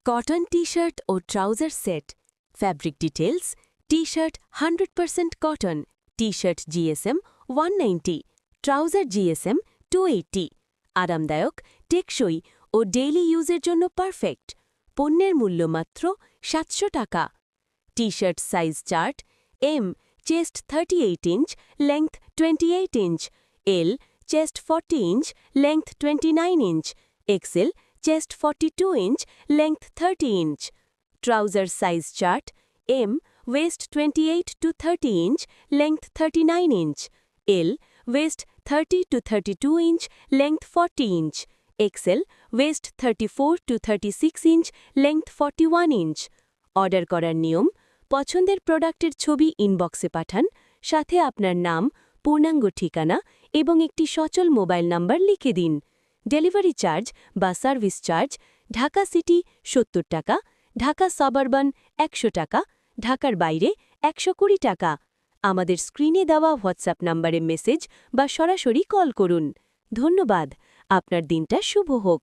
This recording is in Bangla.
কটন টি-শার্ট ও trouser set. Fabric details: T-shirt 100% cotton, T-shirt GSM 190, trouser GSM 280। আরামদায়ক, টেকসই ও ডেইলি ইউজের জন্য পারফেক্ট। পণ্যের মূল্য মাত্র 700 টাকা। T shirt size chart: M chest 38 inch, length 28 inch, L chest 40 inch, length 29 inch, XL chest 42 inch, length 30 inch. Trouser size chart: M waist 28 to 30 inch, length 39 inch, L waist 30 to 32 inch, length 40 inch, XL waist 34 to 36 inch, length 41 inch. Order করার নিয়ম: পছন্দের প্রোডাক্টের ছবি ইনবক্সে পাঠান, সাথে আপনার নাম, পূর্ণাঙ্গ ঠিকানা এবং একটি সচল মোবাইল নাম্বার লিখে দিন। ডেলিভারি চার্জ বা সার্ভিস চার্জ: ঢাকা সিটি 70 টাকা, ঢাকা সাবারবান 100 টাকা, ঢাকার বাইরে 120 টাকা। আমাদের স্ক্রিনে দেওয়া হোয়াটসঅ্যাপ নম্বরে মেসেজ বা সরাসরি কল করুন। ধন্যবাদ। আপনার দিনটা শুভ হোক।